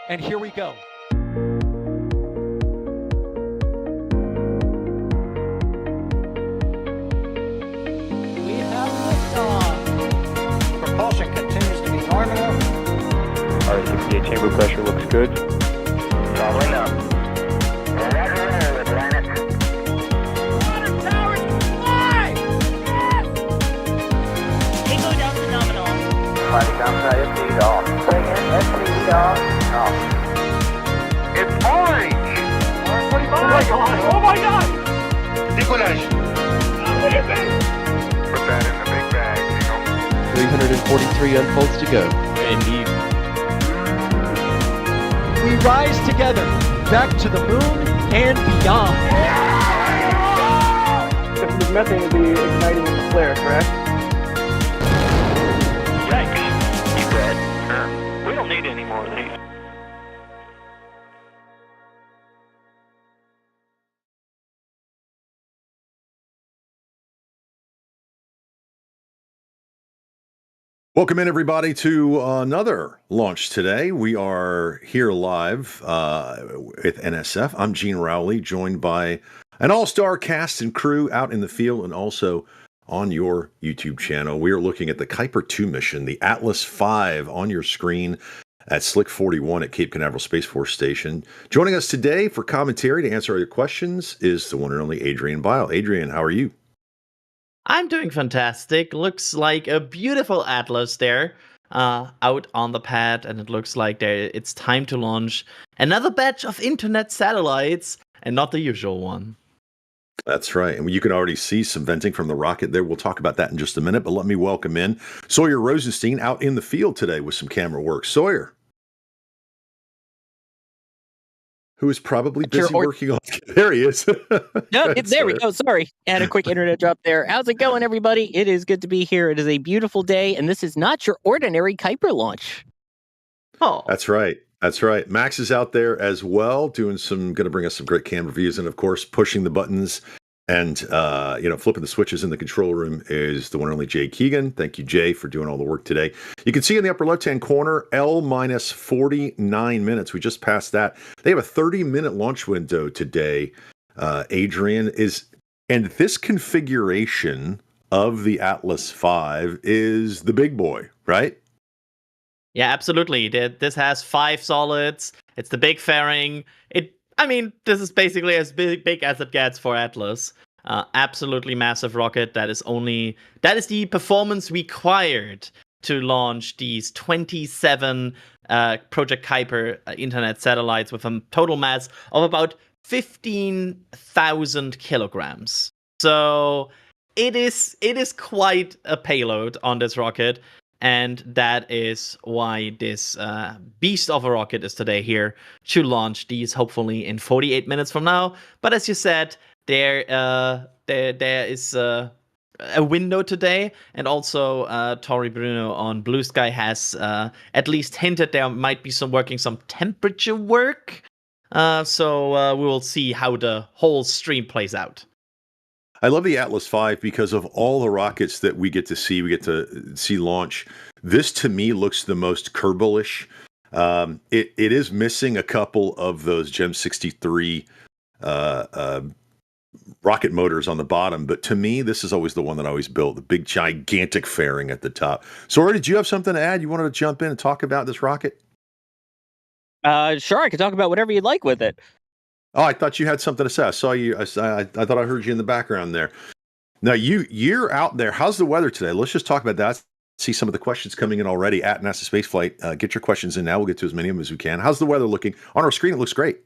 And here we go. We have liftoff. Propulsion continues to be nominal. RCPA chamber pressure looks good. Following up. Roger, with planet. Water towers fly! Yes! Tango down to nominal. Fighting downside FTE off. Bring in FTE off. It's orange! Oh my god! Oh my god! Decollage. What is it? Put that in the big bag, 343 unfolds to go. Indeed. We rise together, back to the moon and beyond. This methane will be igniting in the flare, correct? Yikes. You bet. We don't need any more of these. Welcome in, everybody, to another launch today. We are here live with NSF. I'm Gene Rowley, joined by an all-star cast and crew out in the field and also on your YouTube channel. We are looking at the Kuiper-2 mission, the Atlas V on your screen at Slick 41 at Cape Canaveral Space Force Station. Joining us today for commentary to answer all your questions is the one and only Adrian Bile. Adrian, how are you? I'm doing fantastic. Looks like a beautiful Atlas there out on the pad, and it looks like it's time to launch another batch of internet satellites, and not the usual one. That's right. And you can already see some venting from the rocket there. We'll talk about that in just a minute, but let me welcome in Sawyer Rosenstein out in the field today with some camera work. Sawyer, who is probably busy working on... There he is. No, there we go. Sorry. I had a quick internet drop there. How's it going, everybody? It is good to be here. It is a beautiful day, and this is not your ordinary Kuiper launch. Oh, That's right. That's right. Max is out there as well, going to bring us some great camera views, and of course, pushing the buttons and flipping the switches in the control room is the one and only Jay Keegan. Thank you, Jay, for doing all the work today. You can see in the upper left-hand corner, L-49 minutes. We just passed that. They have a 30-minute launch window today. Adrian and this configuration of the Atlas V is the big boy, right? yeah, absolutely. This has 5 solids. It's the big fairing. This is basically as big as it gets for Atlas. Absolutely massive rocket. That is the performance required to launch these 27 Project Kuiper internet satellites with a total mass of about 15,000 kilograms. So it is quite a payload on this rocket. And that is why this beast of a rocket is today here to launch these hopefully in 48 minutes from now. But as you said, there is a window today, and also Tori Bruno on Blue Sky has at least hinted there might be some temperature work. So we will see how the whole stream plays out. I love the Atlas V because of all the rockets that we get to see. We get to see launch. This, to me, looks the most Kerbal-ish. It is missing a couple of those Gem 63 rocket motors on the bottom. But to me, this is always the one that I always built, the big, gigantic fairing at the top. Sora, did you have something to add? You wanted to jump in and talk about this rocket? Sure, I could talk about whatever you'd like with it. Oh, I thought you had something to say. I saw you. I thought I heard you in the background there. Now, you're out there. How's the weather today? Let's just talk about that. See some of the questions coming in already at NASASpaceflight. Get your questions in now. We'll get to as many of them as we can. How's the weather looking? On our screen, it looks great.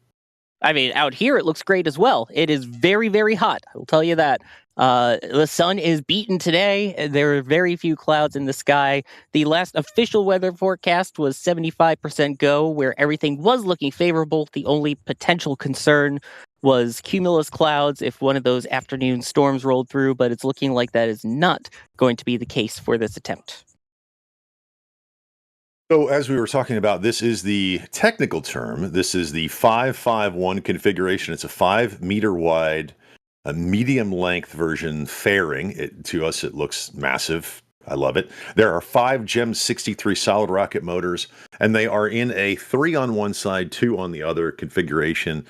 Out here, it looks great as well. It is very, very hot. I'll tell you that. The sun is beaten today. There are very few clouds in the sky. The last official weather forecast was 75% go, where everything was looking favorable. The only potential concern was cumulus clouds if one of those afternoon storms rolled through, but it's looking like that is not going to be the case for this attempt. So as we were talking about, this is the technical term. This is the 551 configuration. It's a 5-meter wide, a medium length version fairing. To us, it looks massive. I love it. There are 5 GEM 63 solid rocket motors, and they are in a 3 on one side, 2 on the other configuration,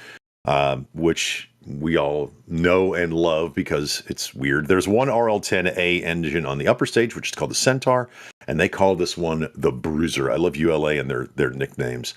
which we all know and love because it's weird. There's one RL-10A engine on the upper stage, which is called the Centaur, and they call this one the Bruiser. I love ULA and their nicknames.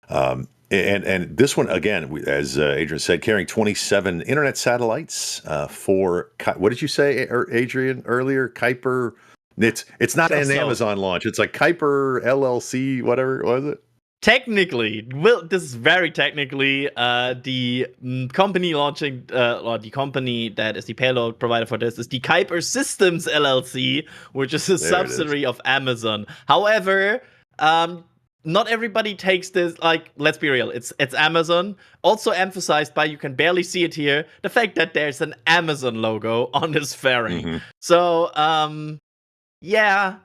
And this one, again, as Adrian said, carrying 27 internet satellites for, what did you say, Adrian, earlier? Kuiper. It's not an Amazon launch. It's like Kuiper LLC, whatever was it? Technically, this is very technically the company launching, or the company that is the payload provider for this is the Kuiper Systems LLC, which is a subsidiary of Amazon. However, not everybody takes this, like, let's be real, it's Amazon. Also emphasized by, you can barely see it here, the fact that there's an Amazon logo on this fairing. Mm-hmm. So, yeah,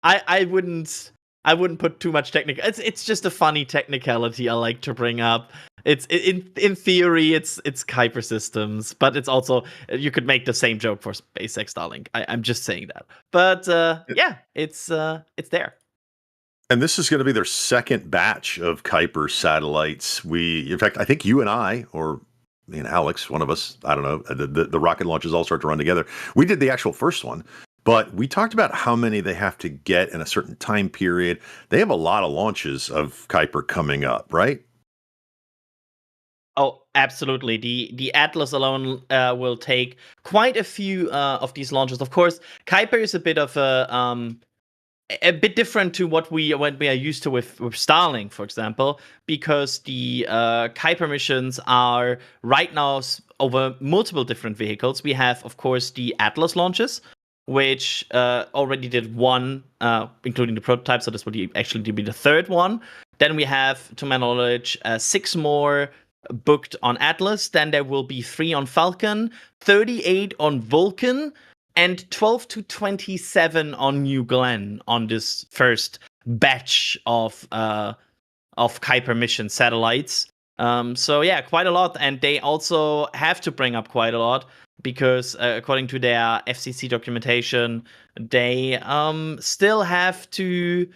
I wouldn't put too much technical. It's just a funny technicality I like to bring up. It's in theory it's Kuiper Systems, but it's also, you could make the same joke for SpaceX Starlink. I'm just saying that. But yeah, it's there. And this is going to be their second batch of Kuiper satellites. In fact, I think you and I, or me and Alex, one of us, I don't know, the rocket launches all start to run together. We did the actual first one. But we talked about how many they have to get in a certain time period. They have a lot of launches of Kuiper coming up, right? Oh, absolutely. The Atlas alone will take quite a few of these launches. Of course, Kuiper is a bit of a bit different to what we are used to with Starlink, for example, because the Kuiper missions are right now over multiple different vehicles. We have, of course, the Atlas launches, which already did one, including the prototype, so this will actually be the third one. Then we have, to my knowledge, 6 more booked on Atlas. Then there will be 3 on Falcon, 38 on Vulcan, and 12 to 27 on New Glenn on this first batch of Kuiper mission satellites. So yeah, quite a lot, and they also have to bring up quite a lot, because according to their FCC documentation, they still have to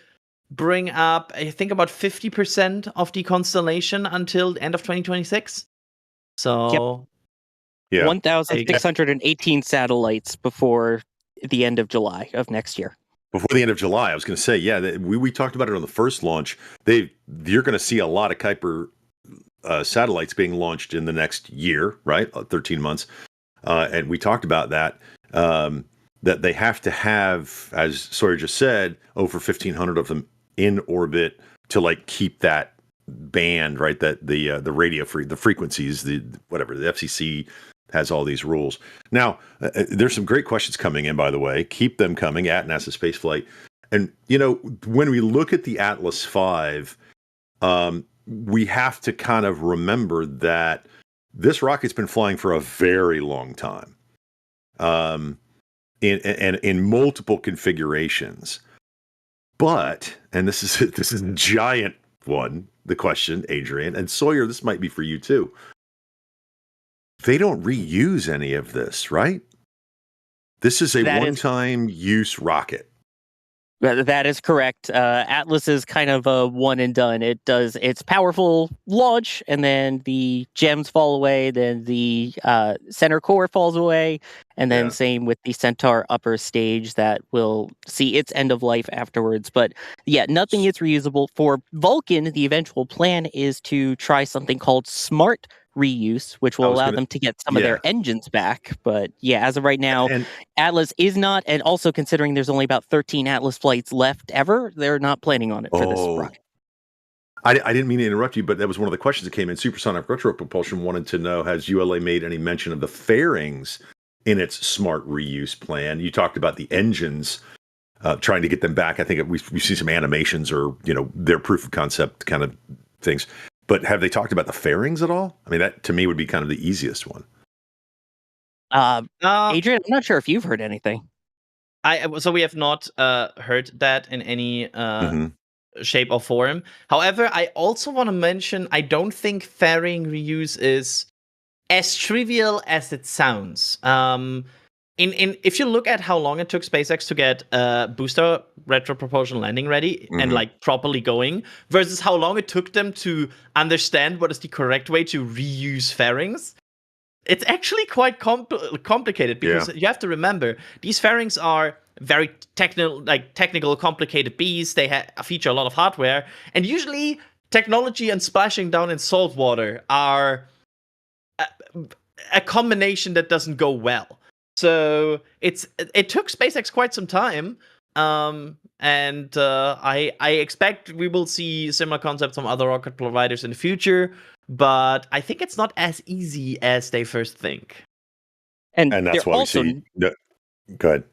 bring up, I think, about 50% of the constellation until the end of 2026. So, yeah, 1,618 satellites before the end of July of next year. Before the end of July, I was going to say, yeah, we talked about it on the first launch. You're going to see a lot of Kuiper satellites being launched in the next year, right? 13 months. And we talked about that, that they have to have, as Sawyer just said, over 1,500 of them in orbit to, like, keep that band, right? That the radio the frequencies, the FCC has all these rules. Now, there's some great questions coming in, by the way. Keep them coming at NASASpaceflight. And, you know, when we look at the Atlas V, we have to kind of remember that this rocket's been flying for a very long time, in multiple configurations. But, and this is a giant one, the question, Adrian, and Sawyer, this might be for you too. They don't reuse any of this, right? This is a one-time use rocket. That is correct. Atlas is kind of a one and done. It does its powerful launch, and then the gems fall away, then the center core falls away, and then same with the Centaur upper stage that will see its end of life afterwards. But yeah, nothing is reusable. For Vulcan, the eventual plan is to try something called smart reuse, which will allow them to get some of their engines back. But yeah, as of right now, Atlas is not, and also considering there's only about 13 Atlas flights left ever, they're not planning on it for this rocket. I didn't mean to interrupt you, but that was one of the questions that came in. Supersonic Retro Propulsion wanted to know, has ULA made any mention of the fairings in its smart reuse plan? You talked about the engines, trying to get them back. I think we see some animations or, you know, their proof of concept kind of things. But have they talked about the fairings at all? I mean, that to me would be kind of the easiest one. Adrian, I'm not sure if you've heard anything. So we have not heard that in any shape or form. However, I also want to mention, I don't think fairing reuse is as trivial as it sounds. if you look at how long it took SpaceX to get booster retropropulsion landing ready and like properly going, versus how long it took them to understand what is the correct way to reuse fairings, it's actually quite complicated, because you have to remember these fairings are very technical, complicated beasts. They feature a lot of hardware, and usually technology and splashing down in salt water are a combination that doesn't go well. So it took SpaceX quite some time, and I expect we will see similar concepts from other rocket providers in the future. But I think it's not as easy as they first think. And that's why also, we see. No, go ahead.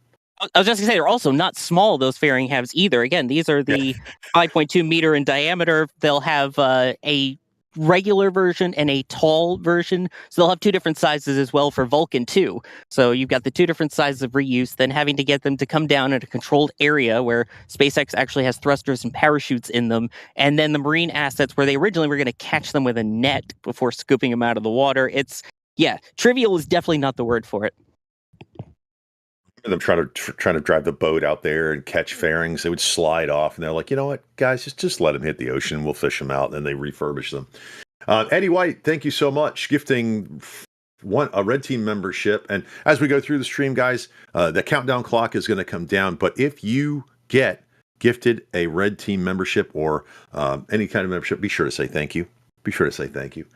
I was just going to say, they're also not small, those fairing halves, either. Again, these are the 5.2 meter in diameter. They'll have a regular version and a tall version. So they'll have two different sizes as well for Vulcan, too. So you've got the two different sizes of reuse, then having to get them to come down in a controlled area where SpaceX actually has thrusters and parachutes in them. And then the marine assets where they originally were going to catch them with a net before scooping them out of the water. Trivial is definitely not the word for it. Them trying to drive the boat out there and catch fairings. They would slide off, and they're like, you know what, guys, just let them hit the ocean. We'll fish them out, and then they refurbish them. Eddie White, thank you so much, gifting a Red Team membership. And as we go through the stream, guys, the countdown clock is going to come down. But if you get gifted a Red Team membership or any kind of membership, be sure to say thank you. Be sure to say thank you.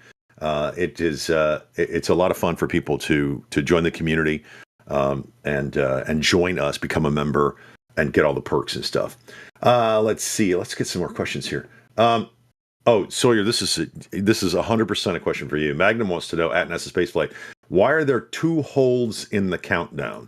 It's a lot of fun for people to join the community. And join us, become a member, and get all the perks and stuff. Let's see. Let's get some more questions here. Sawyer, this is 100% a question for you. Magnum wants to know, at NASASpaceflight, why are there 2 holds in the countdown?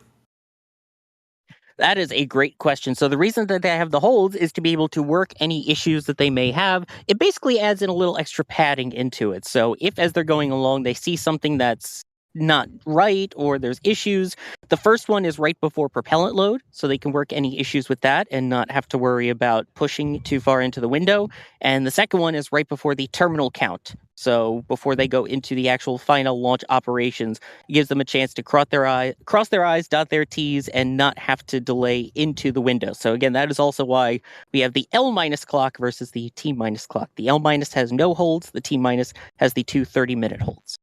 That is a great question. So the reason that they have the holds is to be able to work any issues that they may have. It basically adds in a little extra padding into it. So if, as they're going along, they see something that's not right or there's issues, the first one is right before propellant load, so they can work any issues with that and not have to worry about pushing too far into the window. And the second one is right before the terminal count, so before they go into the actual final launch operations. It gives them a chance to cross their I's, dot their T's, and not have to delay into the window. So again, that is also why we have the L- clock versus the T- clock. The L- has no holds, the T- has the 2 30-minute holds.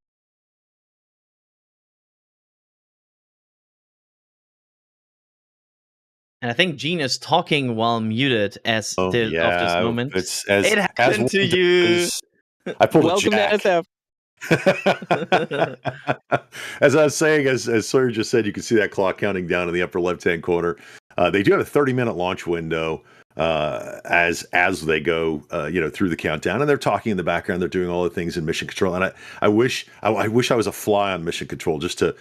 And I think Gene is talking while muted of this moment. It happened to you. I pulled Welcome a jack. to SF. As I was saying, as Sawyer just said, you can see that clock counting down in the upper left-hand corner. They do have a 30-minute launch window as they go, through the countdown, and they're talking in the background. They're doing all the things in mission control, and I wish I was a fly on mission control just to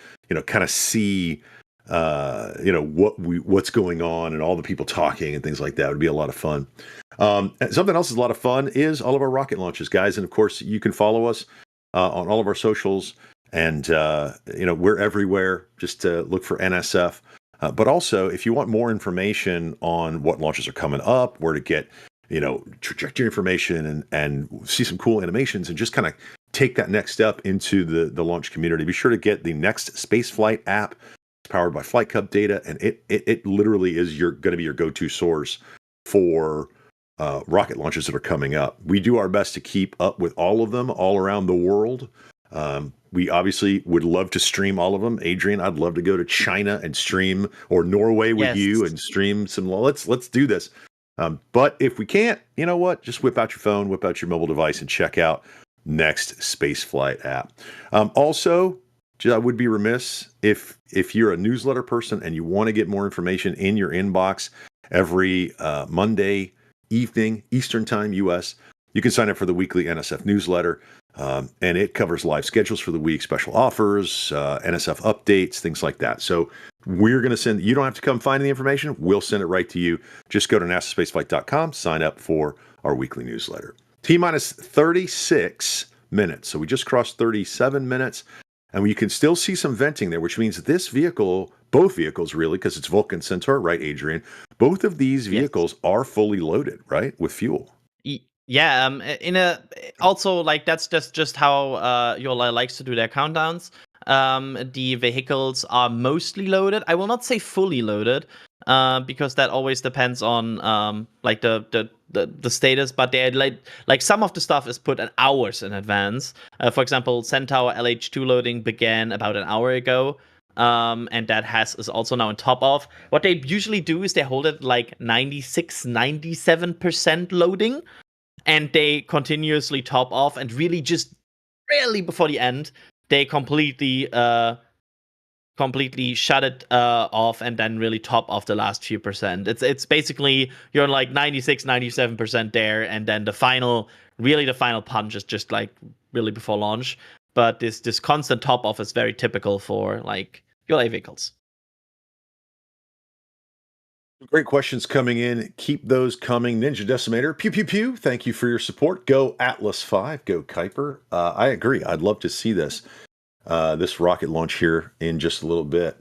kind of see what's going on and all the people talking and things like that. It would be a lot of fun. And something else is a lot of fun is all of our rocket launches, guys. And of course, you can follow us on all of our socials, and we're everywhere. Just look for NSF. But also, if you want more information on what launches are coming up, where to get trajectory information and see some cool animations and just kind of take that next step into the launch community, be sure to get the NASASpaceflight app. Powered by Flight Cup data, and it literally is going to be your go-to source for rocket launches that are coming up. We do our best to keep up with all of them all around the world. We obviously would love to stream all of them. Adrian, I'd love to go to China and stream, or Norway with you and stream some. Let's do this. But if we can't, you know what? Just whip out your phone, whip out your mobile device, and check out NASASpaceflight app. Also, I would be remiss if you're a newsletter person and you want to get more information in your inbox every Monday evening, Eastern Time, US, you can sign up for the weekly NSF newsletter. And it covers live schedules for the week, special offers, NSF updates, things like that. So we're going to send, you don't have to come find the information. We'll send it right to you. Just go to NASASpaceflight.com, sign up for our weekly newsletter. T-minus 36 minutes. So we just crossed 37 minutes. And you can still see some venting there, which means this vehicle, both vehicles really, because it's Vulcan Centaur, right, Adrian? Both of these vehicles are fully loaded, right, with fuel. Yeah. Also, like, that's just how ULA likes to do their countdowns. the vehicles are mostly loaded. I will not say fully loaded, because that always depends on like the status. But they're like some of the stuff is put hours in advance. For example, Centaur LH2 loading began about an hour ago. And that is also now on top of. What they usually do is they hold it like 96-97% loading, and they continuously top off, and really just rarely before the end they completely shut it off and then really top off the last few percent. It's basically you're like 96-97% there, and then the final punch is just like really before launch. But this constant top off is very typical for like ULA vehicles. Great questions coming in. Keep those coming. Ninja Decimator, pew, pew, pew. Thank you for your support. Go Atlas 5. Go Kuiper. I agree. I'd love to see this rocket launch here in just a little bit.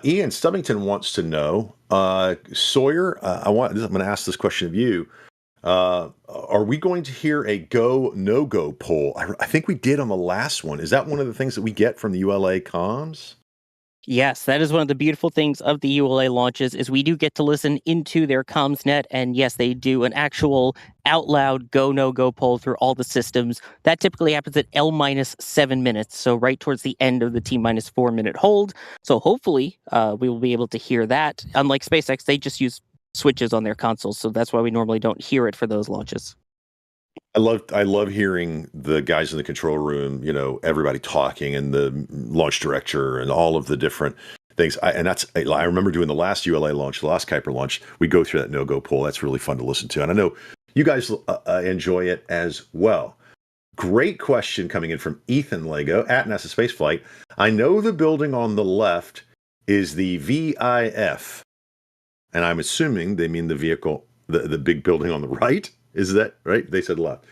Ian Stubbington wants to know, Sawyer, I'm going to ask this question of you. Are we going to hear a go, no-go poll? I think we did on the last one. Is that one of the things that we get from the ULA comms? Yes, that is one of the beautiful things of the ULA launches is we do get to listen into their comms net, and yes, they do an actual out loud go no go poll through all the systems. That typically happens at L-7 minutes, so right towards the end of the T-4 minute hold. So hopefully we will be able to hear that. Unlike SpaceX, they just use switches on their consoles, so that's why we normally don't hear it for those launches. I love hearing the guys in the control room, everybody talking, and the launch director and all of the different things. I remember doing the last ULA launch, the last Kuiper launch. We go through that no-go poll. That's really fun to listen to. And I know you guys enjoy it as well. Great question coming in from Ethan Lego at NASASpaceflight. I know the building on the left is the VIF, and I'm assuming they mean the vehicle, the big building on the right. Is that right? They said left.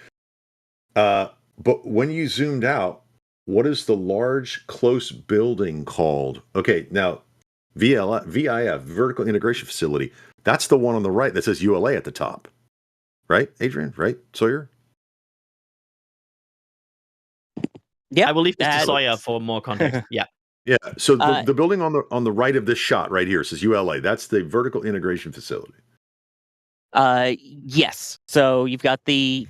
But when you zoomed out, what is the large, close building called? Okay, now, VIF, Vertical Integration Facility, that's the one on the right that says ULA at the top. Right, Adrian? Right, Sawyer? Yeah, I will leave this to Sawyer for more context. Yeah. Yeah, so the building on the right of this shot right here says ULA. That's the Vertical Integration Facility. Yes. So you've got the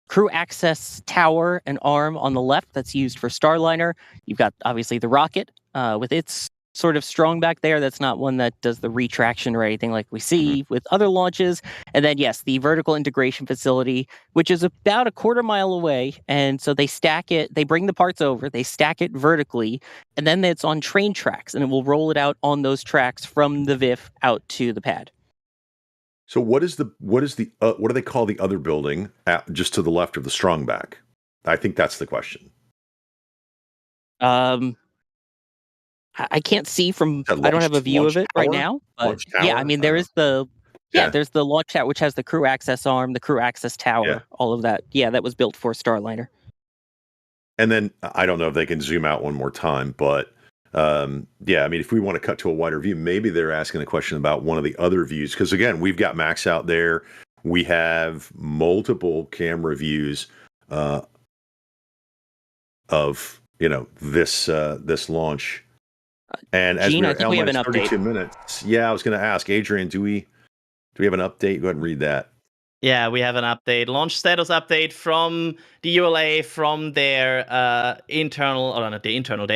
crew access tower and arm on the left that's used for Starliner. You've got obviously the rocket with its sort of strong back there. That's not one that does the retraction or anything like we see with other launches. And then, yes, the vertical integration facility, which is about a quarter mile away. And so they stack it, they bring the parts over, they stack it vertically, and then it's on train tracks, and it will roll it out on those tracks from the VIF out to the pad. So what do they call the other building just to the left of the strongback? I think that's the question. I can't see from. I don't have a view of it right now. But yeah, I mean there is there's the launch tower which has the crew access arm, the crew access tower, all of that. Yeah, that was built for Starliner. And then I don't know if they can zoom out one more time, but I mean, if we want to cut to a wider view, maybe they're asking the question about one of the other views. Because again, we've got Max out there. We have multiple camera views of this launch. And as Gene, I think we have an 32 update. minutes. Yeah, I was going to ask Adrian, do we have an update? Go ahead and read that. Yeah, we have an update. Launch status update from the ULA, from their their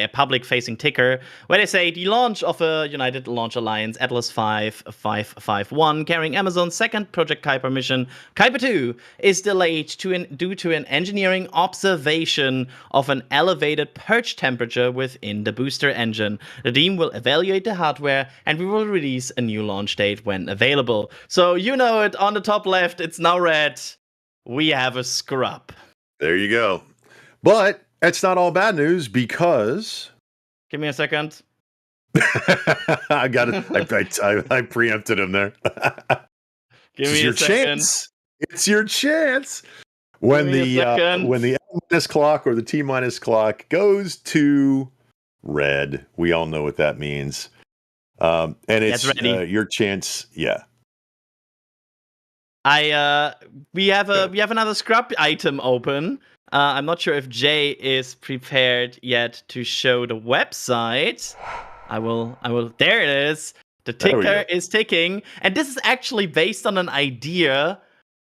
public-facing ticker, where they say the launch of a United Launch Alliance Atlas 551 carrying Amazon's second Project Kuiper mission, Kuiper 2, is delayed due to an engineering observation of an elevated purge temperature within the booster engine. The team will evaluate the hardware, and we will release a new launch date when available. So you know it, on the top left, it's now red. We have a scrub. There you go. But it's not all bad news because... Give me a second. I got it. I preempted him there. Give me a second. Chance. It's your chance. When the L- clock or the T- clock goes to red, we all know what that means. And it's your chance. Yeah. We have another scrub item open. I'm not sure if Jay is prepared yet to show the website. I will. There it is. The There we ticker go. is ticking. And this is actually based on an idea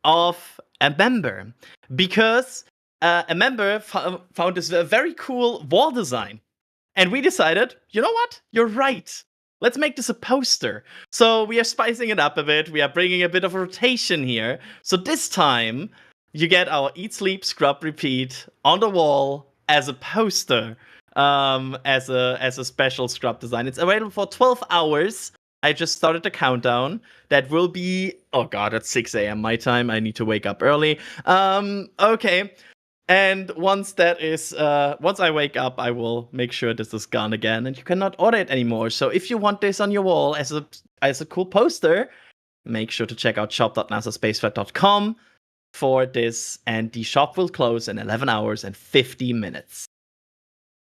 of a member. Because a member found this very cool wall design. And we decided, you know what? You're right. Let's make this a poster. So we are spicing it up a bit. We are bringing a bit of rotation here. So this time, you get our Eat, Sleep, Scrub, Repeat on the wall as a poster, as a special scrub design. It's available for 12 hours. I just started the countdown. That will be, oh god, at 6 a.m. my time. I need to wake up early. Okay. And once I wake up, I will make sure this is gone again, and you cannot order it anymore. So if you want this on your wall as a cool poster, make sure to check out shop.nasaspaceflight.com for this, and the shop will close in 11 hours and 50 minutes.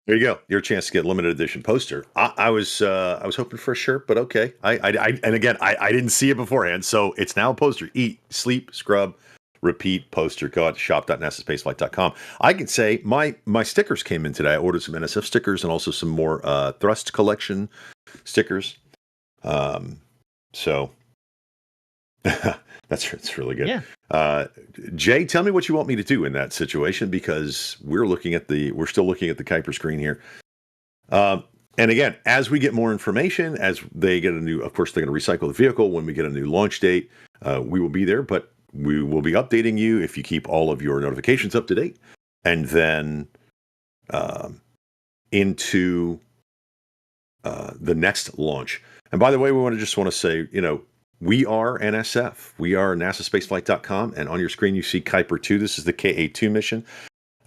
There you go. Your chance to get limited edition poster. I was hoping for a shirt, but okay. I didn't see it beforehand, so it's now a poster. Eat, sleep, scrub, repeat poster. Go out to shop.nasaspaceflight.com. I can say my stickers came in today. I ordered some NSF stickers and also some more Thrust collection stickers. So that's really good. Yeah. Jay, tell me what you want me to do in that situation, because we're still looking at the Kuiper screen here. And again, as we get more information, as they get of course they're going to recycle the vehicle. When we get a new launch date, we will be there, but we will be updating you if you keep all of your notifications up to date. And then into the next launch. And by the way, we want to say, we are NSF. We are NASASpaceflight.com. And on your screen, you see Kuiper 2. This is the KA-02 mission,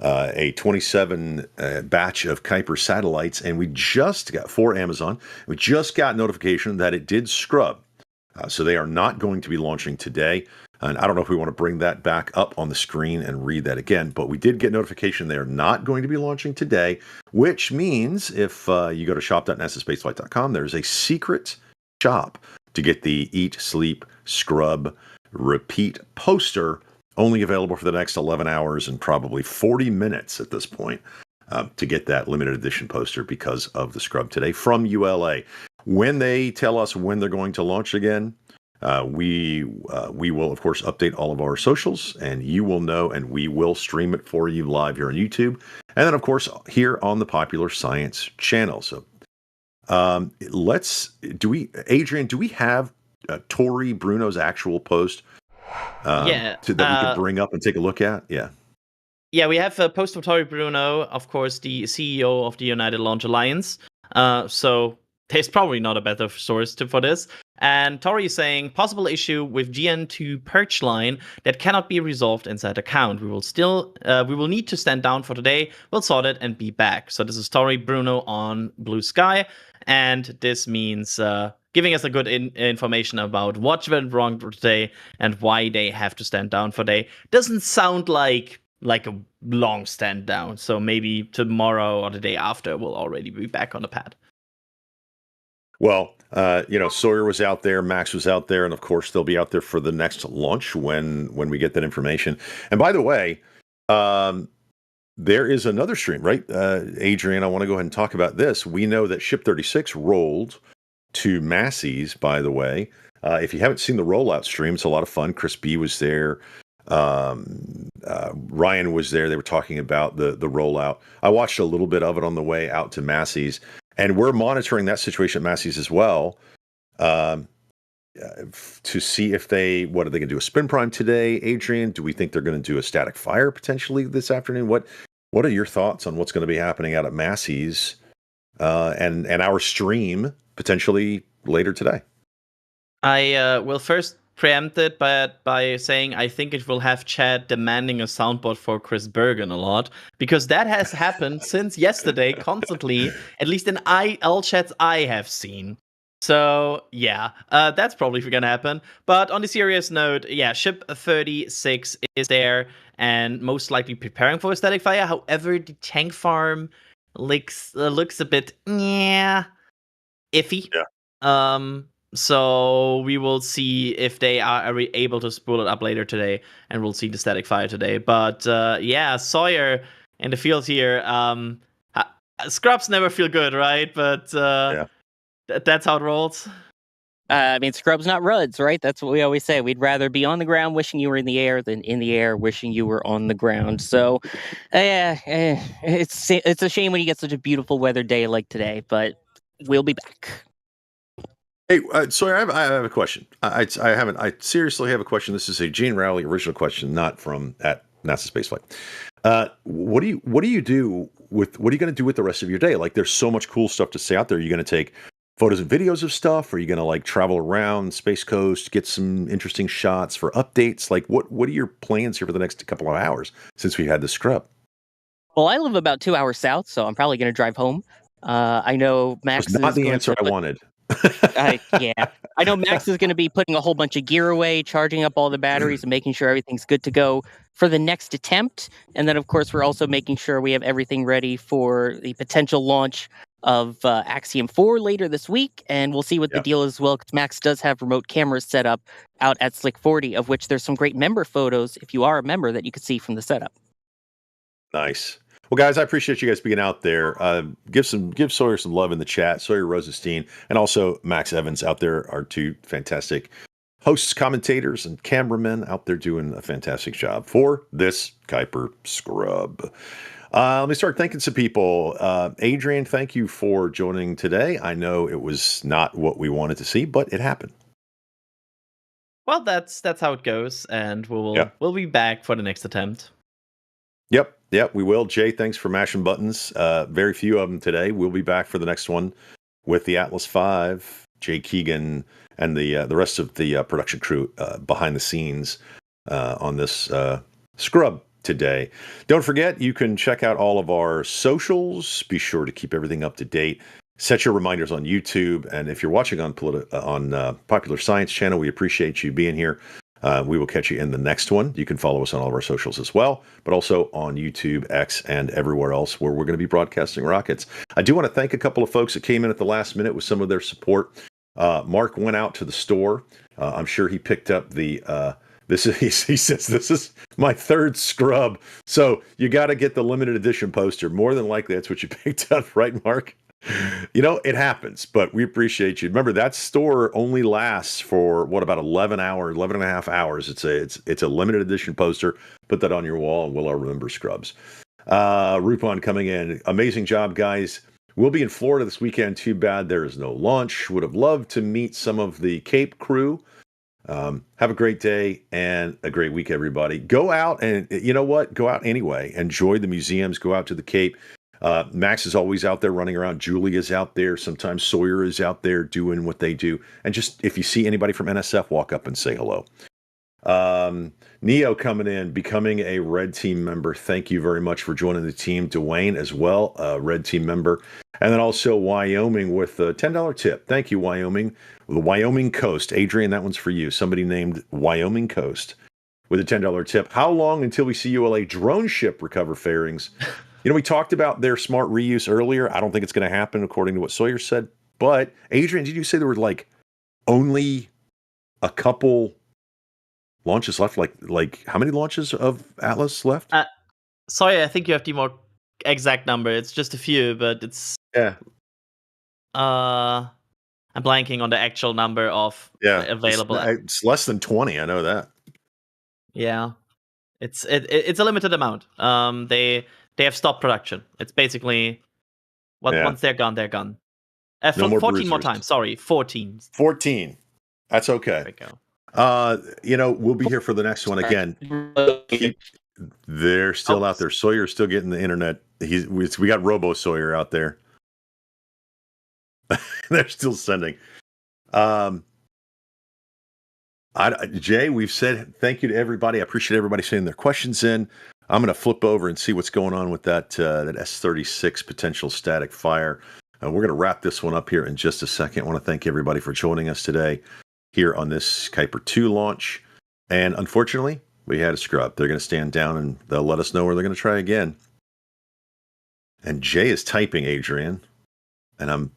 a 27 batch of Kuiper satellites. And we just got, for Amazon, we just got notification that it did scrub. So they are not going to be launching today. And I don't know if we want to bring that back up on the screen and read that again, but we did get notification they are not going to be launching today, which means if you go to shop.nasaspaceflight.com, there's a secret shop to get the Eat, Sleep, Scrub, Repeat poster, only available for the next 11 hours and probably 40 minutes at this point to get that limited edition poster because of the scrub today from ULA. When they tell us when they're going to launch again, we will, of course, update all of our socials, and you will know, and we will stream it for you live here on YouTube. And then, of course, here on the Popular Science channel. So Adrian, do we have Tori Bruno's actual post that we can bring up and take a look at? Yeah, we have a post from Tori Bruno, of course, the CEO of the United Launch Alliance. So there's probably not a better source for this. And Tori is saying, possible issue with GN2 perch line that cannot be resolved inside account. We will need to stand down for today. We'll sort it and be back. So this is Tori Bruno on Blue Sky. And this means giving us a good information about what went wrong today and why they have to stand down for today. Doesn't sound like a long stand down. So maybe tomorrow or the day after we'll already be back on the pad. Well, Sawyer was out there, Max was out there, and of course they'll be out there for the next launch when we get that information. And by the way, there is another stream, right? Adrian, I want to go ahead and talk about this. We know that Ship 36 rolled to Massey's, by the way. If you haven't seen the rollout stream, it's a lot of fun. Chris B was there. Ryan was there. They were talking about the rollout. I watched a little bit of it on the way out to Massey's. And we're monitoring that situation at Massey's as well to see if are they going to do a spin prime today, Adrian? Do we think they're going to do a static fire potentially this afternoon? What are your thoughts on what's going to be happening out at Massey's and our stream potentially later today? I will first preempt it by saying I think it will have Chad demanding a soundboard for Chris Bergen a lot, because that has happened since yesterday constantly, at least in all chats I have seen. So yeah, that's probably gonna happen. But on the serious note, yeah, Ship 36 is there and most likely preparing for a static fire. However, the tank farm looks a bit iffy. Yeah. So we will see if they are able to spool it up later today, and we'll see the static fire today. But yeah, Sawyer in the field here. Scrubs never feel good, right? But that's how it rolls. I mean, scrubs, not ruds, right? That's what we always say. We'd rather be on the ground wishing you were in the air than in the air wishing you were on the ground. So, it's a shame when you get such a beautiful weather day like today, but we'll be back. Hey, Sawyer, I have a question. I seriously have a question. This is a Gene Rowley original question, not from at NASASpaceflight. What are you going to do with the rest of your day? Like, there's so much cool stuff to say out there. Are you going to take photos and videos of stuff? Or are you going to like travel around Space Coast, get some interesting shots for updates? Like, what are your plans here for the next couple of hours since we had the scrub? Well, I live about 2 hours south, so I'm probably going to drive home. I know Max That's not is the going answer to I wanted. Yeah. I know Max is going to be putting a whole bunch of gear away, charging up all the batteries, and making sure everything's good to go for the next attempt. And then, of course, we're also making sure we have everything ready for the potential launch of Axiom 4 later this week. And we'll see what the deal is. Well, 'cause Max does have remote cameras set up out at Slick 40, of which there's some great member photos, if you are a member, that you can see from the setup. Nice. Well, guys, I appreciate you guys being out there. Give Sawyer some love in the chat. Sawyer Rosenstein and also Max Evans out there are two fantastic hosts, commentators, and cameramen out there doing a fantastic job for this Kuiper scrub. Let me start thanking some people. Adrian, thank you for joining today. I know it was not what we wanted to see, but it happened. Well, that's how it goes, and we'll be back for the next attempt. Yep, we will. Jay, thanks for mashing buttons. Very few of them today. We'll be back for the next one with the Atlas V, Jay Keegan, and the rest of the production crew behind the scenes on this scrub today. Don't forget, you can check out all of our socials. Be sure to keep everything up to date. Set your reminders on YouTube, and if you're watching on Popular Science Channel, we appreciate you being here. We will catch you in the next one. You can follow us on all of our socials as well, but also on YouTube, X, and everywhere else where we're going to be broadcasting rockets. I do want to thank a couple of folks that came in at the last minute with some of their support. Mark went out to the store. I'm sure he picked up the he says, this is my third scrub. So you got to get the limited edition poster. More than likely, that's what you picked up, right, Mark? You know, it happens, but we appreciate you. Remember, that store only lasts for about 11 and a half hours. It's a limited edition poster. Put that on your wall and we'll all remember scrubs. Rupon coming in. Amazing job, guys. We'll be in Florida this weekend. Too bad there is no launch. Would have loved to meet some of the Cape crew. Have a great day and a great week, everybody. Go out and, you know what? Go out anyway. Enjoy the museums. Go out to the Cape. Max is always out there running around. Julia's out there. Sometimes Sawyer is out there doing what they do. And just, if you see anybody from NSF, walk up and say hello. Neo coming in, becoming a Red Team member. Thank you very much for joining the team. Dwayne as well, a Red Team member. And then also Wyoming with a $10 tip. Thank you, Wyoming. The Wyoming Coast. Adrian, that one's for you. Somebody named Wyoming Coast with a $10 tip. How long until we see ULA drone ship recover fairings? You know, we talked about their smart reuse earlier. I don't think it's going to happen according to what Sawyer said. But Adrian, did you say there were like only a couple launches left? Like how many launches of Atlas left? Sorry, I think you have the more exact number. It's just a few, but it's I'm blanking on the actual number of available. It's less than 20. I know that. Yeah, it's a limited amount. They have stopped production. It's basically once they're gone, they're gone. No more 14 more bruisers. times. Sorry, 14. 14. That's okay. There we go. You know, we'll be here for the next one again. They're still out there. Sawyer's still getting the internet. We got Robo Sawyer out there. They're still sending. Jay, we've said thank you to everybody. I appreciate everybody sending their questions in. I'm going to flip over and see what's going on with that S-36 potential static fire. We're going to wrap this one up here in just a second. I want to thank everybody for joining us today here on this Kuiper 2 launch. And unfortunately, we had a scrub. They're going to stand down and they'll let us know where they're going to try again. And Jay is typing, Adrian. And I'm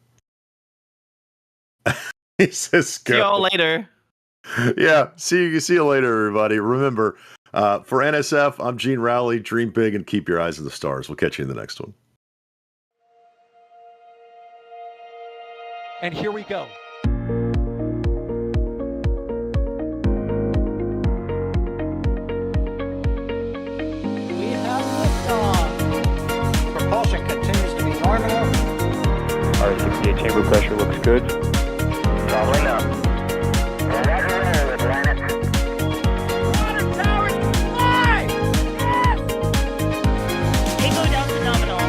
He says, See y'all go. later. Yeah, see you later, everybody. Remember, for NSF, I'm Gene Rowley. Dream big and keep your eyes on the stars. We'll catch you in the next one. And here we go. We have liftoff. Propulsion continues to be nominal. RS-68 chamber pressure looks good. Following up. Roger, Atlantic. Tango down to nominal.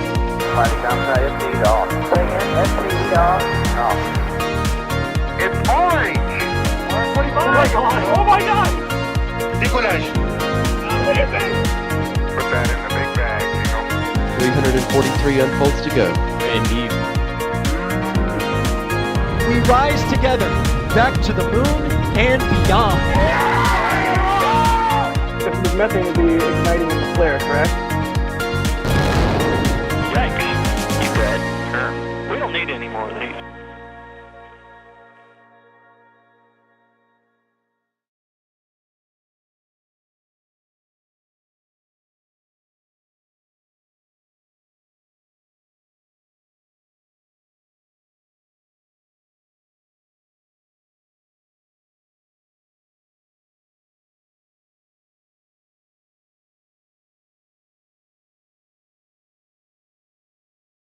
Flighting outside FTE off. Say again, FTE off. Off. It's orange! Orange 45! Oh my god! Oh my god! Decollage! What is it? Put that in the big bag, you know. 343 unfolds to go. Indeed. We rise together back to the moon and beyond. This methane will be igniting in the flare, correct? Yikes. You dead? Sure. We don't need any more of these.